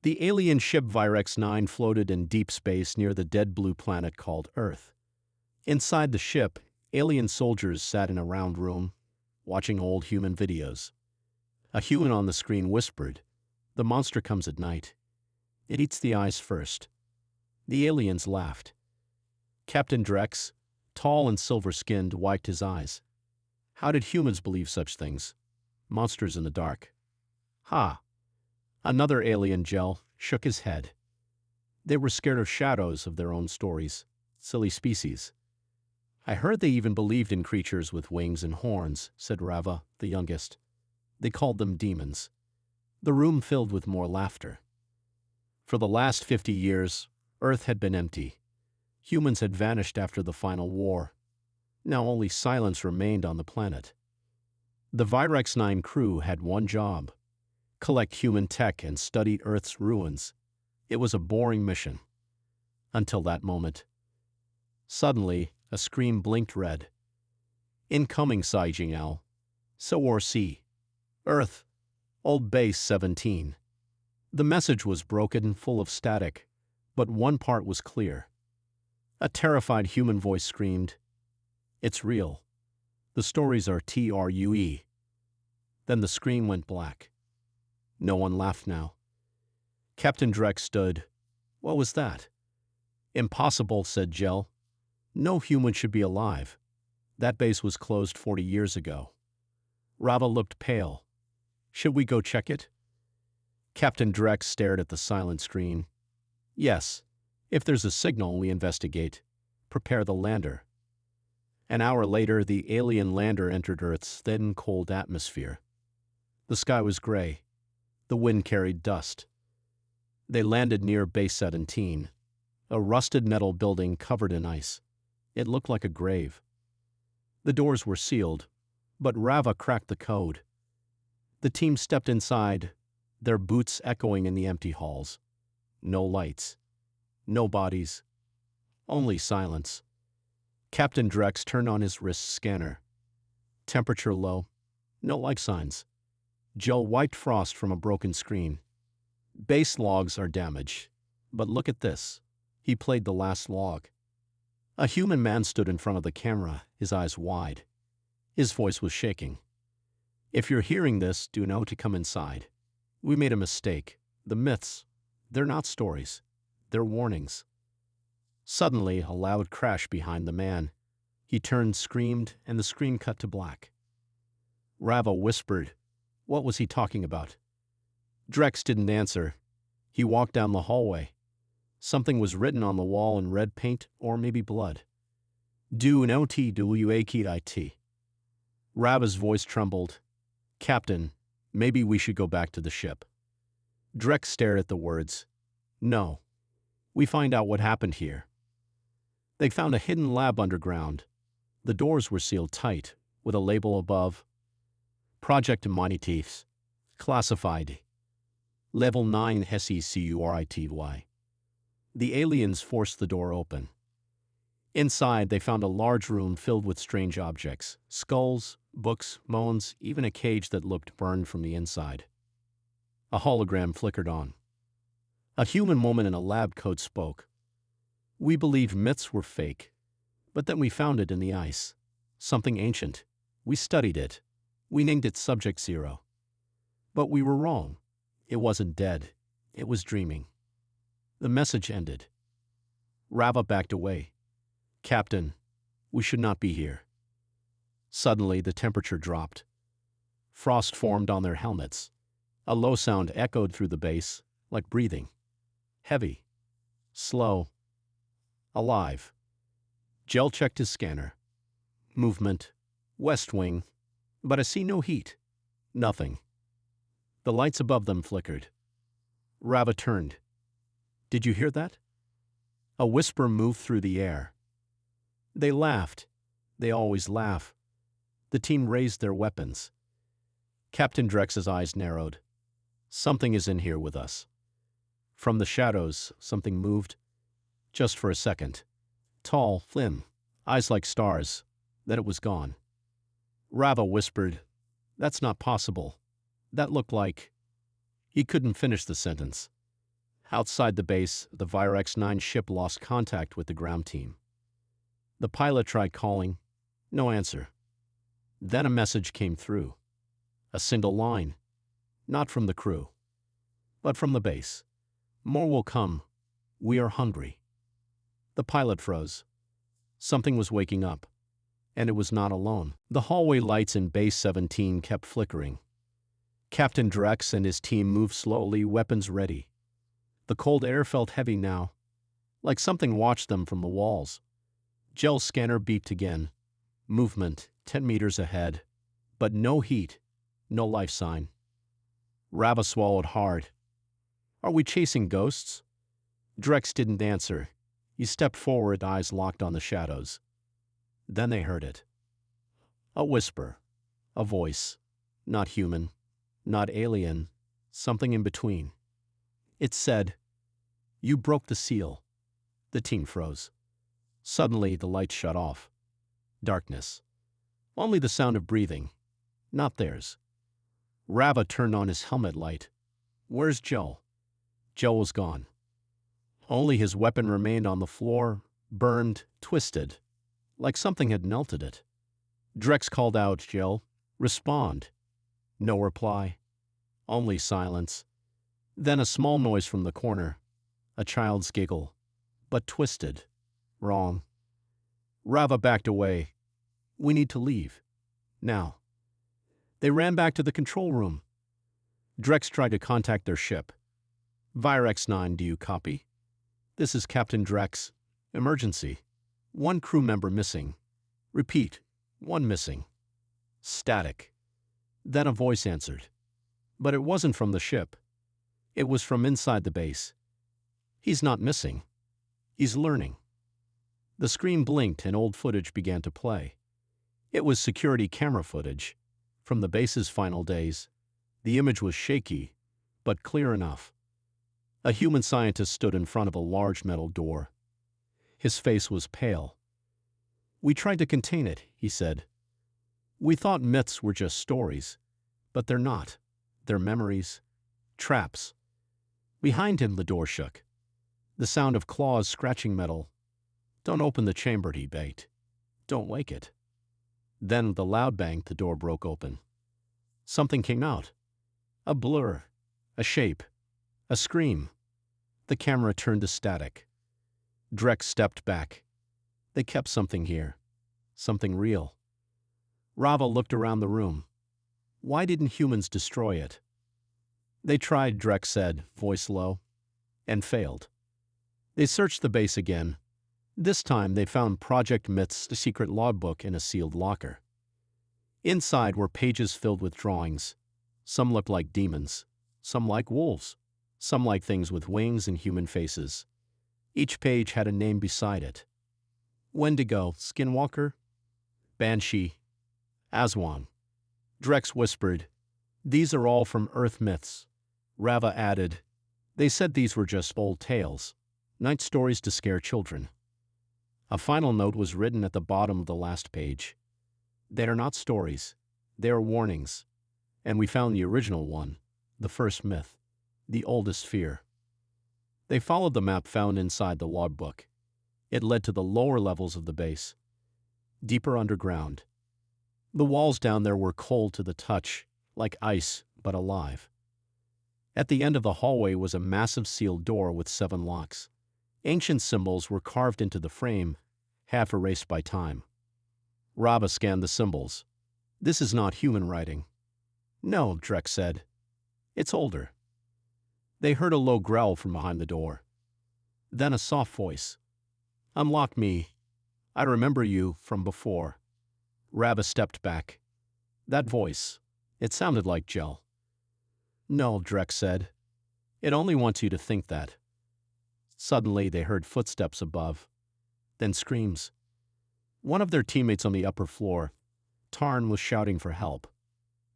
The alien ship Virex-9 floated in deep space near the dead blue planet called Earth. Inside the ship, alien soldiers sat in a round room, watching old human videos. A human on the screen whispered, "The monster comes at night. It eats the eyes first." The aliens laughed. Captain Drex, tall and silver-skinned, wiped his eyes. How did humans believe such things? Monsters in the dark. Ha! Another alien gel shook his head. They were scared of shadows of their own stories. Silly species. I heard they even believed in creatures with wings and horns, said Rava, the youngest. They called them demons. The room filled with more laughter. For the last 50 years, Earth had been empty. Humans had vanished after the final war. Now only silence remained on the planet. The Virex-9 crew had one job: collect human tech and study Earth's ruins. It was a boring mission. Until that moment. Suddenly, a screen blinked red. Incoming, Sai-Jing-Al. So-or-C. Earth. Old Base 17. The message was broken and full of static, but one part was clear. A terrified human voice screamed, "It's real. The stories are true." Then the screen went black. No one laughed now. Captain Drex stood. "What was that?" "Impossible," said Gel. "No human should be alive. That base was closed 40 years ago." Rava looked pale. "Should we go check it?" Captain Drex stared at the silent screen. "Yes. If there's a signal, we investigate. Prepare the lander." An hour later, the alien lander entered Earth's thin, cold atmosphere. The sky was gray. The wind carried dust. They landed near Base 17, a rusted metal building covered in ice. It looked like a grave. The doors were sealed, but Rava cracked the code. The team stepped inside, their boots echoing in the empty halls. No lights. No bodies. Only silence. Captain Drex turned on his wrist scanner. Temperature low. No life signs. Joe wiped frost from a broken screen. "Base logs are damaged. But look at this." He played the last log. A human man stood in front of the camera, his eyes wide. His voice was shaking. "If you're hearing this, do know to come inside. We made a mistake. The myths, they're not stories. They're warnings." Suddenly, a loud crash behind the man. He turned, screamed, and the screen cut to black. Rava whispered, "What was he talking about?" Drex didn't answer. He walked down the hallway. Something was written on the wall in red paint, or maybe blood. "Do no twakit." Rava's voice trembled. "Captain, maybe we should go back to the ship." Drex stared at the words. "No. We find out what happened here." They found a hidden lab underground. The doors were sealed tight, with a label above, "Project Monitifs. Classified. Level 9 HFY." The aliens forced the door open. Inside, they found a large room filled with strange objects: skulls, books, moans, even a cage that looked burned from the inside. A hologram flickered on. A human woman in a lab coat spoke. "We believed myths were fake, but then we found it in the ice. Something ancient. We studied it. We named it Subject Zero. But we were wrong. It wasn't dead. It was dreaming." The message ended. Rava backed away. "Captain, we should not be here." Suddenly, the temperature dropped. Frost formed on their helmets. A low sound echoed through the base, like breathing. Heavy. Slow. Alive. Gel checked his scanner. Movement. West wing. But I see no heat. Nothing. The lights above them flickered. Rava turned. "Did you hear that?" A whisper moved through the air. They laughed. They always laugh. The team raised their weapons. Captain Drex's eyes narrowed. "Something is in here with us." From the shadows, something moved. Just for a second. Tall, slim, eyes like stars. Then it was gone. Rava whispered, "That's not possible. That looked like..." He couldn't finish the sentence. Outside the base, the Virex-9 ship lost contact with the ground team. The pilot tried calling. No answer. Then a message came through. A single line. Not from the crew, but from the base. More will come. We are hungry. The pilot froze. Something was waking up. And it was not alone. The hallway lights in Base 17 kept flickering. Captain Drex and his team moved slowly, weapons ready. The cold air felt heavy now, like something watched them from the walls. Gel's scanner beeped again. Movement, 10 meters ahead. But no heat, no life sign. Rava swallowed hard. Are we chasing ghosts? Drex didn't answer. He stepped forward, eyes locked on the shadows. Then they heard it. A whisper. A voice. Not human. Not alien. Something in between. It said, "You broke the seal." The team froze. Suddenly, the lights shut off. Darkness. Only the sound of breathing. Not theirs. Rava turned on his helmet light. Where's Joe? Joe was gone. Only his weapon remained on the floor, burned, twisted, like something had melted it. Drex called out, "Joe, respond." No reply. Only silence. Then a small noise from the corner. A child's giggle. But twisted. Wrong. Rava backed away. We need to leave. Now. They ran back to the control room. Drex tried to contact their ship. Virex-9, do you copy? This is Captain Drex. Emergency. 1 crew member missing. Repeat, 1 missing. Static. Then a voice answered. But it wasn't from the ship. It was from inside the base. He's not missing. He's learning. The screen blinked and old footage began to play. It was security camera footage. From the base's final days. The image was shaky, but clear enough. A human scientist stood in front of a large metal door. His face was pale. We tried to contain it, he said. We thought myths were just stories, but they're not. They're memories, traps. Behind him, the door shook. The sound of claws scratching metal. Don't open the chamber, he begged. Don't wake it. Then, with a loud bang, the door broke open. Something came out. A blur, a shape, a scream. The camera turned to static. Drex stepped back. They kept something here. Something real. Rava looked around the room. Why didn't humans destroy it? They tried, Drex said, voice low, and failed. They searched the base again. This time they found Project Myth's secret logbook in a sealed locker. Inside were pages filled with drawings. Some looked like demons, some like wolves, some like things with wings and human faces. Each page had a name beside it. Wendigo, Skinwalker, Banshee, Aswan. Drex whispered, "These are all from Earth myths." Rava added, "They said these were just old tales, night stories to scare children." A final note was written at the bottom of the last page. They are not stories, they are warnings. And we found the original one, the first myth, the oldest fear. They followed the map found inside the logbook. It led to the lower levels of the base, deeper underground. The walls down there were cold to the touch, like ice, but alive. At the end of the hallway was a massive sealed door with 7 locks. Ancient symbols were carved into the frame, half erased by time. Rava scanned the symbols. This is not human writing. No, Drex said. It's older. They heard a low growl from behind the door. Then a soft voice. Unlock me. I remember you from before. Rava stepped back. That voice, it sounded like Gel. No, Drex said. It only wants you to think that. Suddenly they heard footsteps above, then screams. One of their teammates on the upper floor, Tarn, was shouting for help.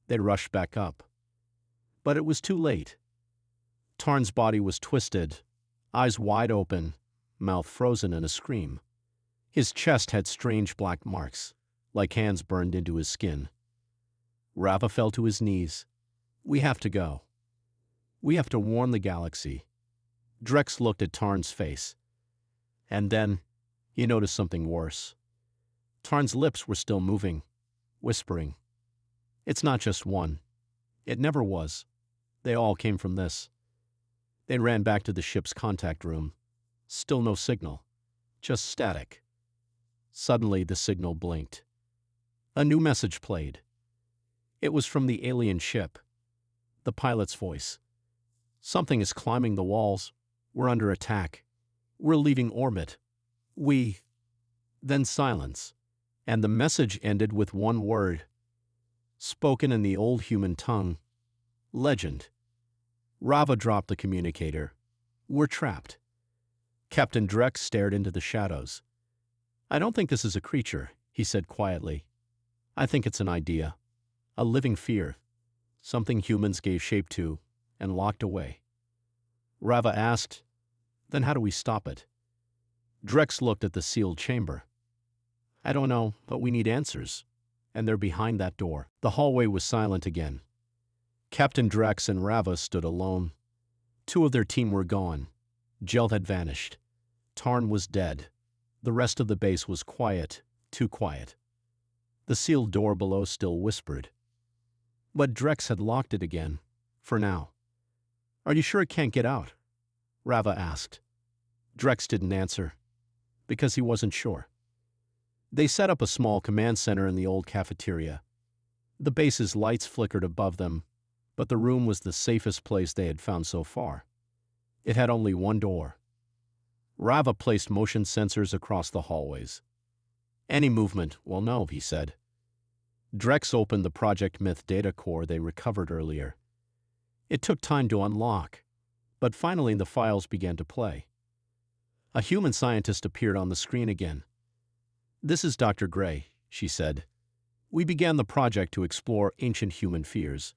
They rushed back up. But it was too late. Tarn's body was twisted, eyes wide open, mouth frozen in a scream. His chest had strange black marks, like hands burned into his skin. Rava fell to his knees. We have to go. We have to warn the galaxy. Drex looked at Tarn's face. And then he noticed something worse. Tarn's lips were still moving, whispering. It's not just one. It never was. They all came from this. They ran back to the ship's contact room. Still no signal. Just static. Suddenly the signal blinked. A new message played. It was from the alien ship. The pilot's voice. Something is climbing the walls. We're under attack. We're leaving orbit. Then silence. And the message ended with one word. Spoken in the old human tongue. Legend. Rava dropped the communicator. We're trapped. Captain Drex stared into the shadows. I don't think this is a creature, he said quietly. I think it's an idea. A living fear. Something humans gave shape to and locked away. Rava asked, then how do we stop it? Drex looked at the sealed chamber. I don't know, but we need answers. And they're behind that door. The hallway was silent again. Captain Drex and Rava stood alone. Two of their team were gone. Jel had vanished. Tarn was dead. The rest of the base was quiet, too quiet. The sealed door below still whispered. But Drex had locked it again, for now. Are you sure it can't get out? Rava asked. Drex didn't answer, because he wasn't sure. They set up a small command center in the old cafeteria. The base's lights flickered above them, but the room was the safest place they had found so far. It had only one door. Rava placed motion sensors across the hallways. Any movement will know, he said. Drex opened the Project Myth data core they recovered earlier. It took time to unlock, but finally the files began to play. A human scientist appeared on the screen again. This is Dr. Gray, she said. We began the project to explore ancient human fears.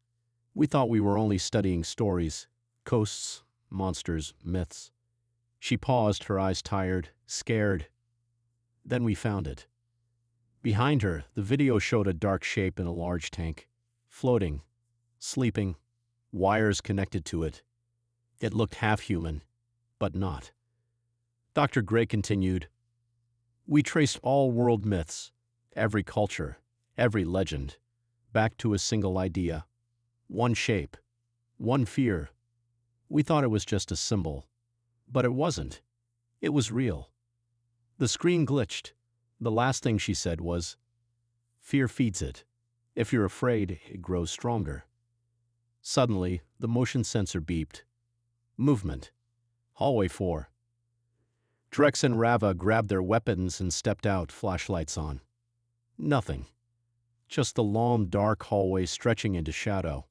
We thought we were only studying stories, ghosts, monsters, myths. She paused, her eyes tired, scared. Then we found it. Behind her, the video showed a dark shape in a large tank, floating, sleeping, wires connected to it. It looked half human, but not. Dr. Gray continued, we traced all world myths, every culture, every legend, back to a single idea. One shape, one fear. We thought it was just a symbol, but it wasn't. It was real. The screen glitched. The last thing she said was, fear feeds it. If you're afraid, it grows stronger. Suddenly, the motion sensor beeped. Movement. Hallway 4. Drex and Rava grabbed their weapons and stepped out, flashlights on. Nothing. Just the long, dark hallway stretching into shadow.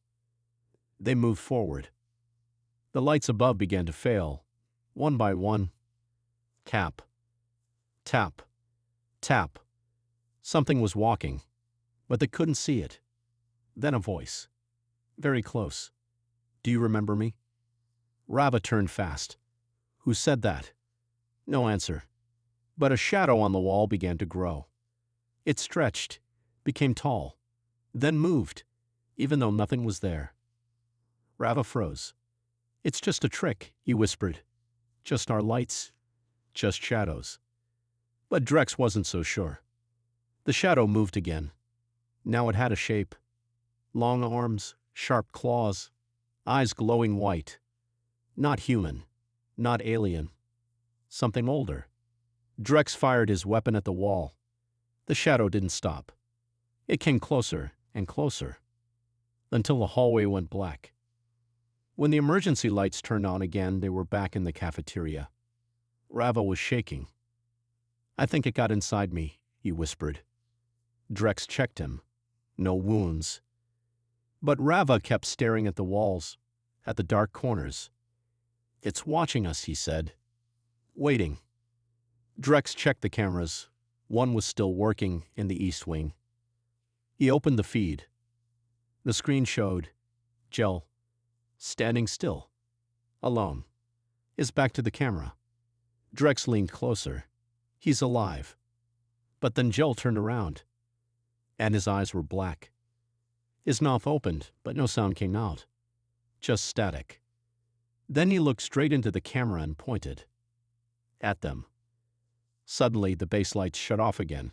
They moved forward. The lights above began to fail, one by one. Tap. Tap. Tap. Something was walking, but they couldn't see it. Then a voice. Very close. Do you remember me? Rava turned fast. Who said that? No answer. But a shadow on the wall began to grow. It stretched, became tall, then moved, even though nothing was there. Rava froze. It's just a trick, he whispered. Just our lights, just shadows. But Drex wasn't so sure. The shadow moved again. Now it had a shape. Long arms, sharp claws, eyes glowing white. Not human, not alien. Something older. Drex fired his weapon at the wall. The shadow didn't stop. It came closer and closer, until the hallway went black. When the emergency lights turned on again, they were back in the cafeteria. Rava was shaking. I think it got inside me, he whispered. Drex checked him. No wounds. But Rava kept staring at the walls, at the dark corners. It's watching us, he said. Waiting. Drex checked the cameras. One was still working in the east wing. He opened the feed. The screen showed Jel, standing still, alone, his back to the camera. Drex leaned closer. He's alive. But then Jel turned around, and his eyes were black. His mouth opened, but no sound came out. Just static. Then he looked straight into the camera and pointed at them. Suddenly, the base lights shut off again.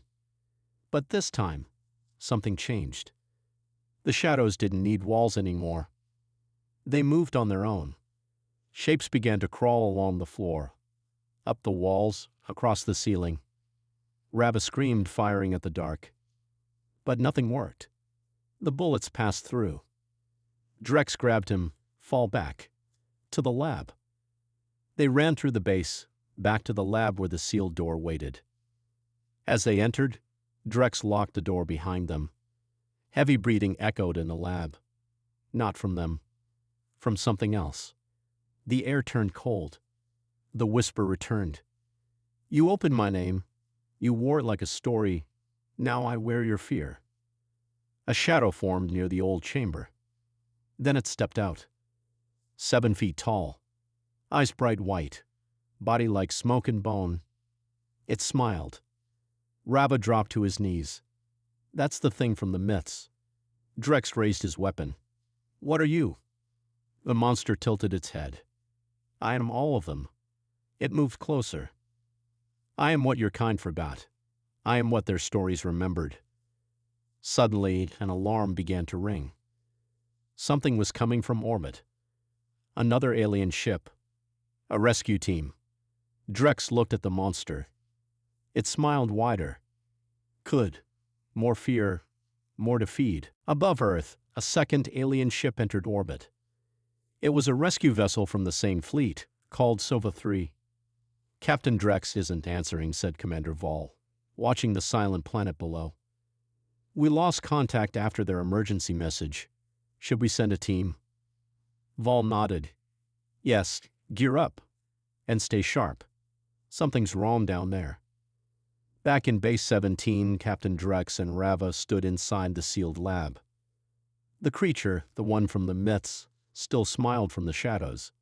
But this time, something changed. The shadows didn't need walls anymore. They moved on their own. Shapes began to crawl along the floor, up the walls, across the ceiling. Rava screamed, firing at the dark. But nothing worked. The bullets passed through. Drex grabbed him. Fall back. To the lab. They ran through the base, back to the lab where the sealed door waited. As they entered, Drex locked the door behind them. Heavy breathing echoed in the lab. Not from them. From something else. The air turned cold. The whisper returned. You opened my name. You wore it like a story. Now I wear your fear. A shadow formed near the old chamber. Then it stepped out. 7 feet tall. Eyes bright white. Body like smoke and bone. It smiled. Rava dropped to his knees. That's the thing from the myths. Drex raised his weapon. What are you? The monster tilted its head. I am all of them. It moved closer. I am what your kind forgot. I am what their stories remembered. Suddenly, an alarm began to ring. Something was coming from orbit. Another alien ship. A rescue team. Drex looked at the monster. It smiled wider. Could. More fear. More to feed. Above Earth, a second alien ship entered orbit. It was a rescue vessel from the same fleet, called Sova 3. Captain Drex isn't answering, said Commander Vol, watching the silent planet below. We lost contact after their emergency message. Should we send a team? Vol nodded. Yes, gear up. And stay sharp. Something's wrong down there. Back in Base 17, Captain Drex and Rava stood inside the sealed lab. The creature, the one from the myths, still smiled from the shadows.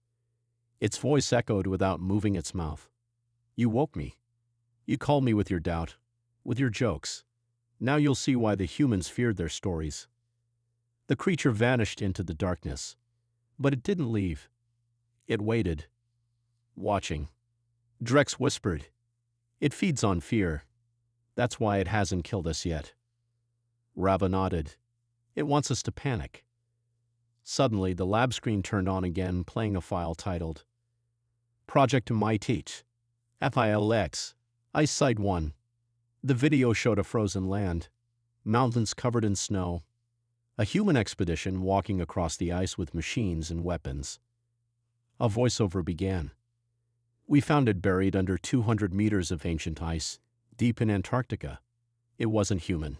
Its voice echoed without moving its mouth. You woke me. You called me with your doubt, with your jokes. Now you'll see why the humans feared their stories. The creature vanished into the darkness. But it didn't leave. It waited. Watching. Drex whispered. It feeds on fear. That's why it hasn't killed us yet. Rava nodded. It wants us to panic. Suddenly, the lab screen turned on again, playing a file titled Project Myteach, FILX, Ice Site 1. The video showed a frozen land, mountains covered in snow, a human expedition walking across the ice with machines and weapons. A voiceover began. We found it buried under 200 meters of ancient ice, deep in Antarctica. It wasn't human.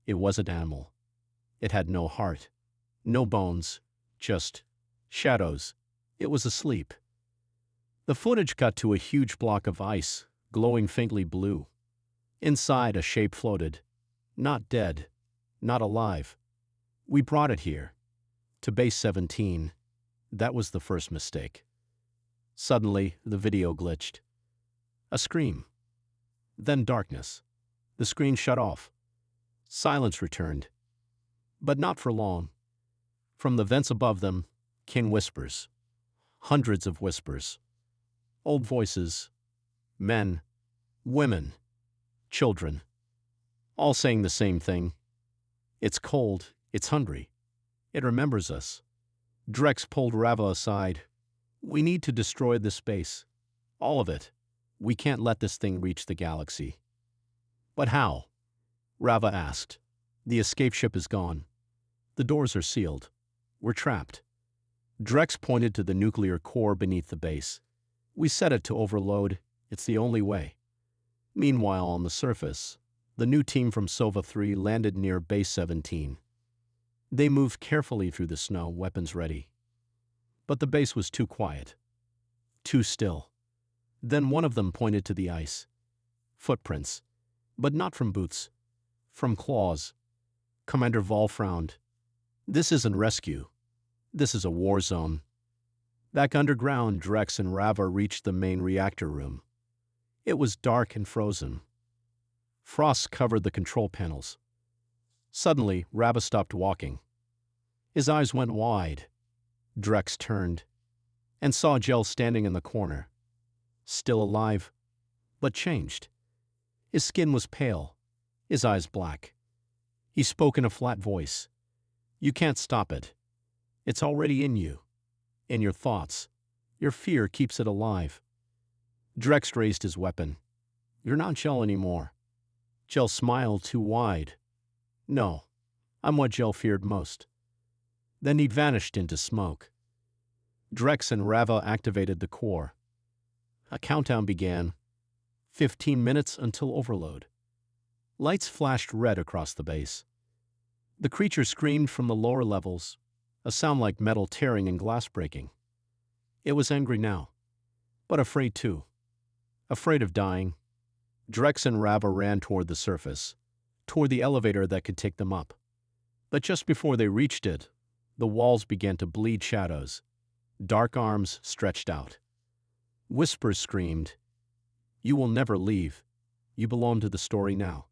It wasn't animal. It had no heart, no bones, just shadows. It was asleep. The footage cut to a huge block of ice, glowing faintly blue. Inside, a shape floated. Not dead. Not alive. We brought it here. To Base 17. That was the first mistake. Suddenly, the video glitched. A scream. Then darkness. The screen shut off. Silence returned. But not for long. From the vents above them came whispers. Hundreds of whispers. Old voices. Men. Women. Children. All saying the same thing. It's cold. It's hungry. It remembers us. Drex pulled Rava aside. We need to destroy this space. All of it. We can't let this thing reach the galaxy. But how? Rava asked. The escape ship is gone. The doors are sealed. We're trapped. Drex pointed to the nuclear core beneath the base. We set it to overload. It's the only way. Meanwhile, on the surface, the new team from Sova 3 landed near Base 17. They moved carefully through the snow, weapons ready. But the base was too quiet. Too still. Then one of them pointed to the ice. Footprints. But not from boots. From claws. Commander Vol frowned. This isn't rescue. This is a war zone. Back underground, Drex and Rava reached the main reactor room. It was dark and frozen. Frost covered the control panels. Suddenly, Rava stopped walking. His eyes went wide. Drex turned. and saw Gel standing in the corner, still alive, but changed. His skin was pale, his eyes black. He spoke in a flat voice. "You can't stop it. It's already in you, in your thoughts. Your fear keeps it alive." Drex raised his weapon. "You're not Gel anymore." Gel smiled too wide. "No, I'm what Gel feared most." Then he vanished into smoke. Drex and Rava activated the core. A countdown began. 15 minutes until overload. Lights flashed red across the base. The creature screamed from the lower levels, a sound like metal tearing and glass breaking. It was angry now, but afraid too. Afraid of dying. Drex and Rava ran toward the surface, toward the elevator that could take them up. But just before they reached it, the walls began to bleed shadows. Dark arms stretched out. Whispers screamed, "You will never leave. You belong to the story now."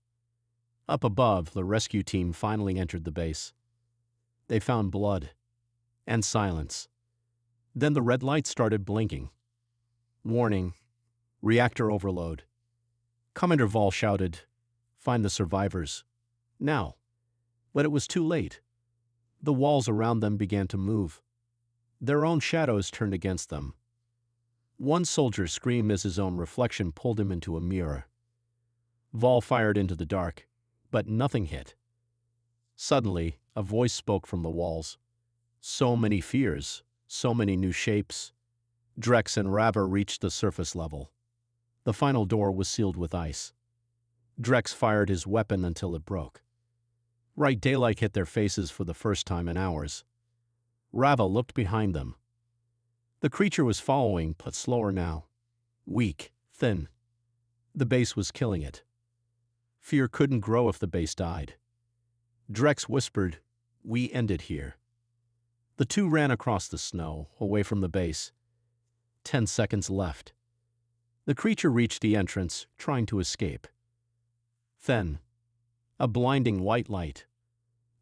Up above, the rescue team finally entered the base. They found blood and silence. Then the red light started blinking. "Warning, reactor overload." Commander Vol shouted, "Find the survivors. Now." But it was too late. The walls around them began to move. Their own shadows turned against them. One soldier screamed as his own reflection pulled him into a mirror. Vol fired into the dark, but nothing hit. Suddenly, a voice spoke from the walls. So many fears, so many new shapes. Drex and Rava reached the surface level. The final door was sealed with ice. Drex fired his weapon until it broke. Bright daylight hit their faces for the first time in hours. Rava looked behind them. The creature was following, but slower now. Weak, thin. The base was killing it. Fear couldn't grow if the base died. Drex whispered, "We end it here." The two ran across the snow, away from the base. 10 seconds left. The creature reached the entrance, trying to escape. Then, a blinding white light.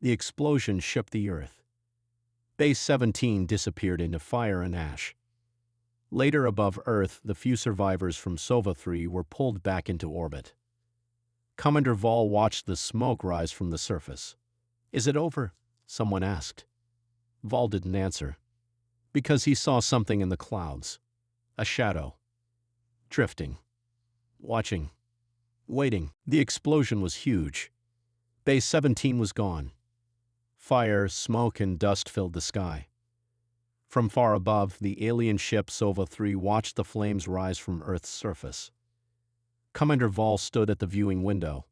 The explosion shook the earth. Base 17 disappeared into fire and ash. Later above Earth, the few survivors from Sova 3 were pulled back into orbit. Commander Vol watched the smoke rise from the surface. "Is it over?" someone asked. Vol didn't answer, because he saw something in the clouds. A shadow. Drifting. Watching. Waiting. The explosion was huge. Base 17 was gone. Fire, smoke, and dust filled the sky. From far above, the alien ship Sova 3 watched the flames rise from Earth's surface. Commander Vol stood at the viewing window.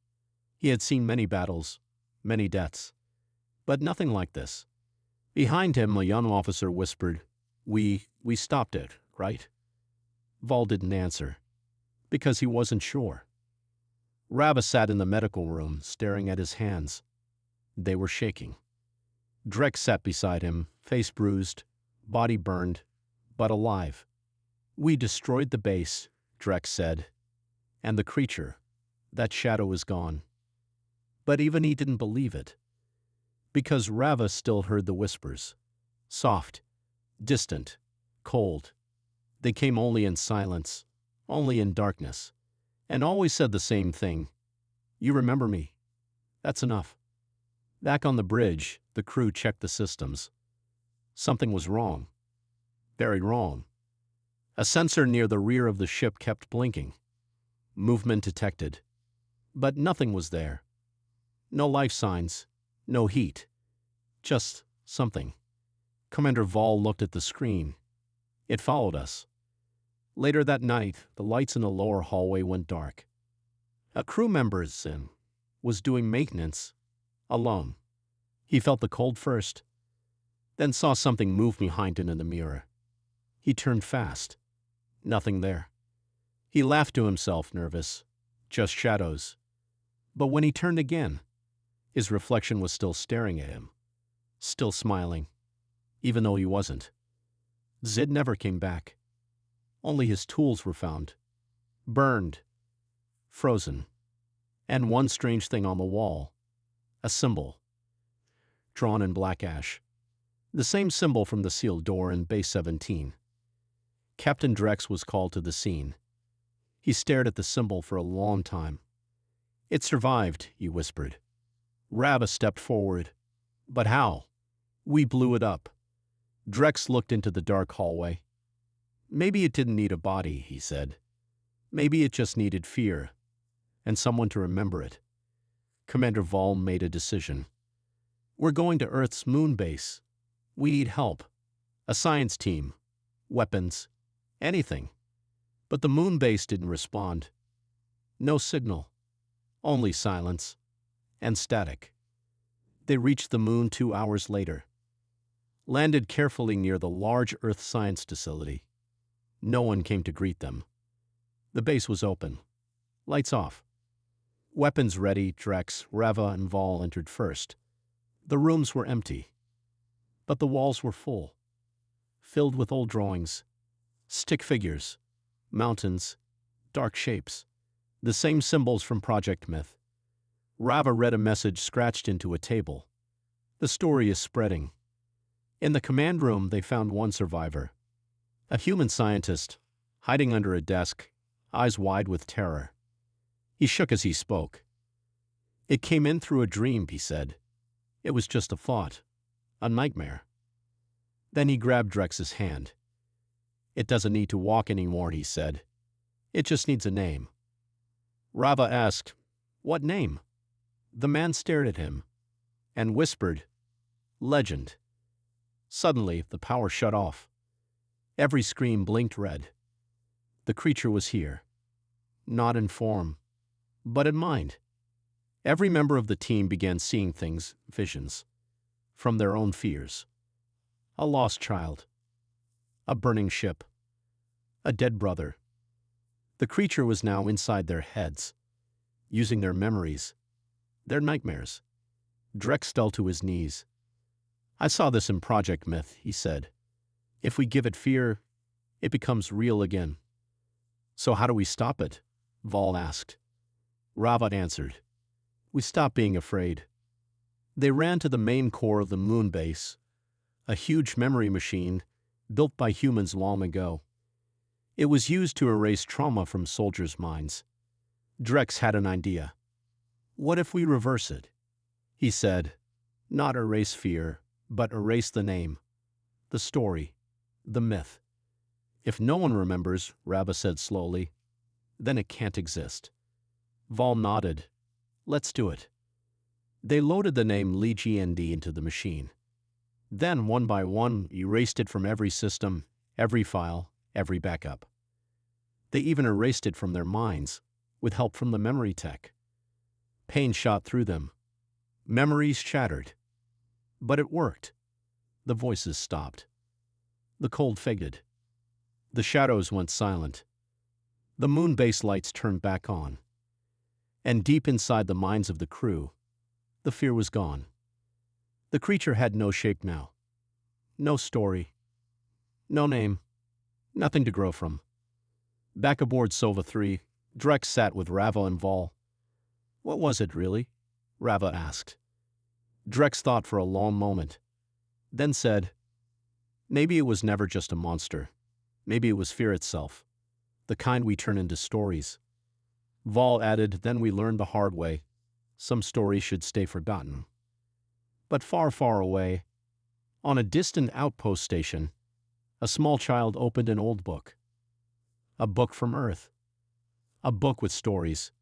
He had seen many battles, many deaths, but nothing like this. Behind him, a young officer whispered, We stopped it, right?" Vol didn't answer, because he wasn't sure. Rava sat in the medical room, staring at his hands. They were shaking. Drex sat beside him, face bruised, body burned, but alive. "We destroyed the base," Drex said, "and the creature, that shadow is gone." But even he didn't believe it, because Rava still heard the whispers. Soft, distant, cold. They came only in silence, only in darkness, and always said the same thing. "You remember me. That's enough." Back on the bridge, the crew checked the systems. Something was wrong. Very wrong. A sensor near the rear of the ship kept blinking. Movement detected. But nothing was there. No life signs, no heat. Just something. Commander Vol looked at the screen. It followed us. Later that night, the lights in the lower hallway went dark. A crew member was doing maintenance, alone. He felt the cold first, then saw something move behind him in the mirror. He turned fast. Nothing there. He laughed to himself, nervous. Just shadows. But when he turned again, his reflection was still staring at him, still smiling, even though he wasn't. Zid never came back. Only his tools were found. Burned. Frozen. And one strange thing on the wall. A symbol. Drawn in black ash. The same symbol from the sealed door in Base 17. Captain Drex was called to the scene. He stared at the symbol for a long time. "It survived," he whispered. Rava stepped forward. "But how?" "We blew it up." Drex looked into the dark hallway. "Maybe it didn't need a body," he said. "Maybe it just needed fear, and someone to remember it." Commander Vol made a decision. "We're going to Earth's moon base. We need help. A science team. Weapons. Anything." But the moon base didn't respond. No signal. Only silence. And static. They reached the moon 2 hours later. Landed carefully near the large Earth science facility. No one came to greet them. The base was open. Lights off. Weapons ready, Drex, Rava, and Vol entered first. The rooms were empty. But the walls were full. Filled with old drawings. Stick figures. Mountains. Dark shapes. The same symbols from Project Myth. Rava read a message scratched into a table. "The story is spreading." In the command room, they found one survivor. A human scientist, hiding under a desk, eyes wide with terror. He shook as he spoke. "It came in through a dream," he said. "It was just a thought. A nightmare." Then he grabbed Drex's hand. "It doesn't need to walk anymore," he said. "It just needs a name." Rava asked, "What name?" The man stared at him and whispered, "Legend." Suddenly, the power shut off. Every screen blinked red. The creature was here. Not in form, but in mind. Every member of the team began seeing things, visions, from their own fears. A lost child. A burning ship. A dead brother. The creature was now inside their heads, using their memories, their nightmares. Drex fell to his knees. "I saw this in Project Myth," he said. "If we give it fear, it becomes real again." "So how do we stop it?" Vol asked. Rava answered, "We stop being afraid." They ran to the main core of the moon base, a huge memory machine built by humans long ago. It was used to erase trauma from soldiers' minds. Drex had an idea. "What if we reverse it?" He said, "Not erase fear, but erase the name, the story, the myth." "If no one remembers," Rava said slowly, "then it can't exist." Vol nodded. "Let's do it." They loaded the name LGND into the machine. Then, one by one, erased it from every system, every file, every backup. They even erased it from their minds, with help from the memory tech. Pain shot through them. Memories shattered. But it worked. The voices stopped. The cold faded. The shadows went silent. The moon base lights turned back on. And deep inside the minds of the crew, the fear was gone. The creature had no shape now. No story. No name. Nothing to grow from. Back aboard Sova 3, Drex sat with Rava and Vol. "What was it, really?" Rava asked. Drex thought for a long moment, then said, "Maybe it was never just a monster. Maybe it was fear itself, the kind we turn into stories." Vol added, "Then we learned the hard way. Some stories should stay forgotten." But far, far away, on a distant outpost station, a small child opened an old book. A book from Earth. A book with stories.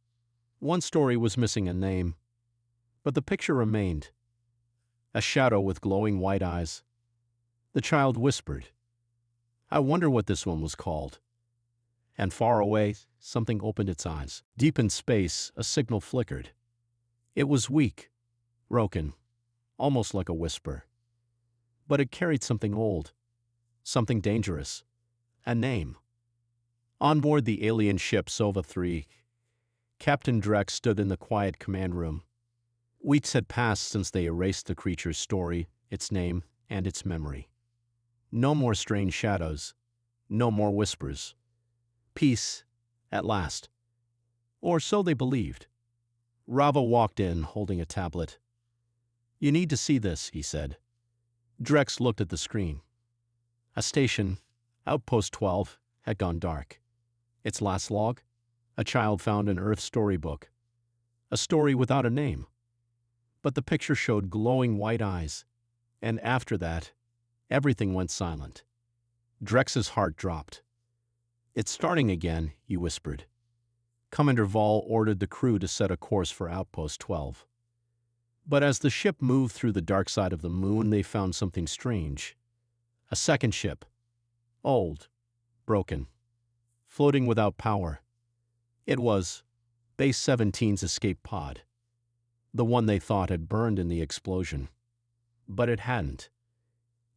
One story was missing a name, but the picture remained. A shadow with glowing white eyes. The child whispered, "I wonder what this one was called." And far away, something opened its eyes. Deep in space, a signal flickered. It was weak, broken, almost like a whisper. But it carried something old, something dangerous, a name. On board the alien ship Sova 3, Captain Drex stood in the quiet command room. Weeks had passed since they erased the creature's story, its name, and its memory. No more strange shadows, no more whispers. Peace, at last. Or so they believed. Rava walked in, holding a tablet. "You need to see this," he said. Drex looked at the screen. A station, Outpost 12, had gone dark. Its last log? A child found an Earth storybook. A story without a name. But the picture showed glowing white eyes, and after that, everything went silent. Drex's heart dropped. "It's starting again," he whispered. Commander Vol ordered the crew to set a course for Outpost 12. But as the ship moved through the dark side of the moon, they found something strange. A second ship. Old. Broken. Floating without power. It was Base 17's escape pod. The one they thought had burned in the explosion. But it hadn't.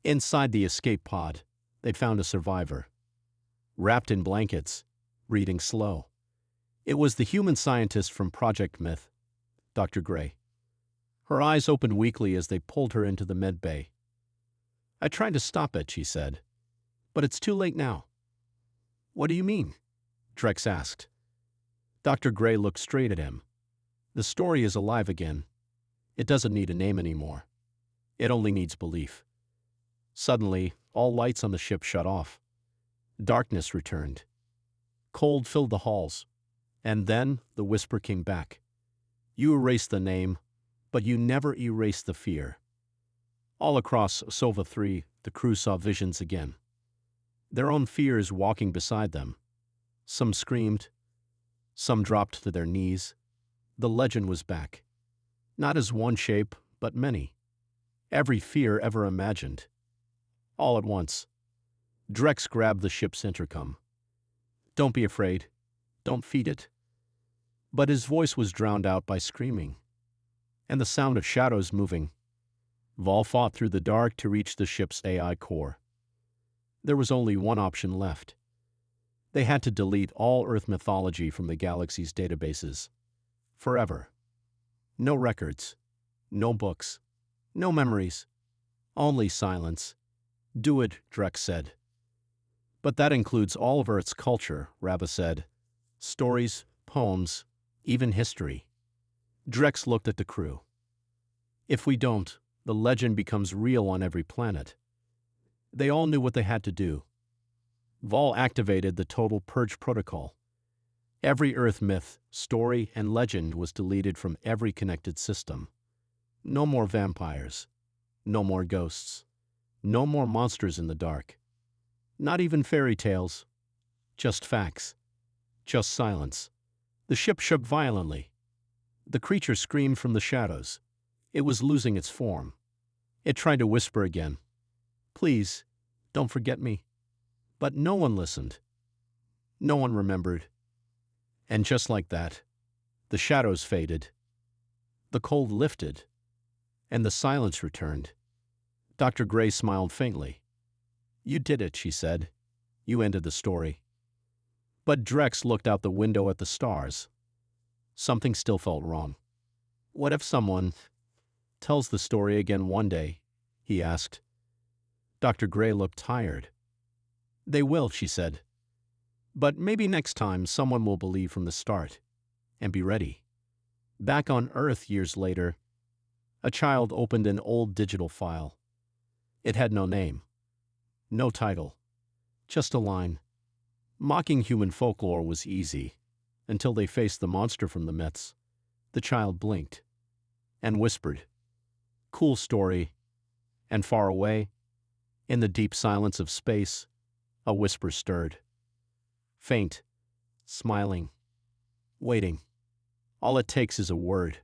Inside the escape pod, they found a survivor. Wrapped in blankets, breathing slow. It was the human scientist from Project Myth, Dr. Gray. Her eyes opened weakly as they pulled her into the med bay. "I tried to stop it," she said, "but it's too late now." "What do you mean?" Drex asked. Dr. Gray looked straight at him. "The story is alive again. It doesn't need a name anymore. It only needs belief." Suddenly, all lights on the ship shut off. Darkness returned. Cold filled the halls. And then the whisper came back. "You erased the name, but you never erased the fear." All across Sova 3, the crew saw visions again. Their own fears walking beside them. Some screamed. Some dropped to their knees. The legend was back. Not as one shape, but many. Every fear ever imagined. All at once, Drex grabbed the ship's intercom. "Don't be afraid. Don't feed it." But his voice was drowned out by screaming, and the sound of shadows moving. Vol fought through the dark to reach the ship's AI core. There was only one option left. They had to delete all Earth mythology from the galaxy's databases. Forever. No records. No books. No memories. Only silence. "Do it," Drex said. "But that includes all of Earth's culture," Rabba said. "Stories, poems, even history." Drex looked at the crew. "If we don't, the legend becomes real on every planet." They all knew what they had to do. Vol activated the Total Purge Protocol. Every Earth myth, story, and legend was deleted from every connected system. No more vampires. No more ghosts. No more monsters in the dark. Not even fairy tales. Just facts. Just silence. The ship shook violently. The creature screamed from the shadows. It was losing its form. It tried to whisper again. "Please, don't forget me." But no one listened. No one remembered. And just like that, the shadows faded. The cold lifted. And the silence returned. Dr. Gray smiled faintly. "You did it," she said. "You ended the story." But Drex looked out the window at the stars. Something still felt wrong. "What if someone tells the story again one day?" he asked. Dr. Gray looked tired. "They will," she said. "But maybe next time someone will believe from the start and be ready." Back on Earth years later, a child opened an old digital file. It had no name, no title, just a line. Mocking human folklore was easy, until they faced the monster from the myths. The child blinked and whispered, "Cool story." And far away, in the deep silence of space, a whisper stirred. Faint, smiling, waiting. All it takes is a word.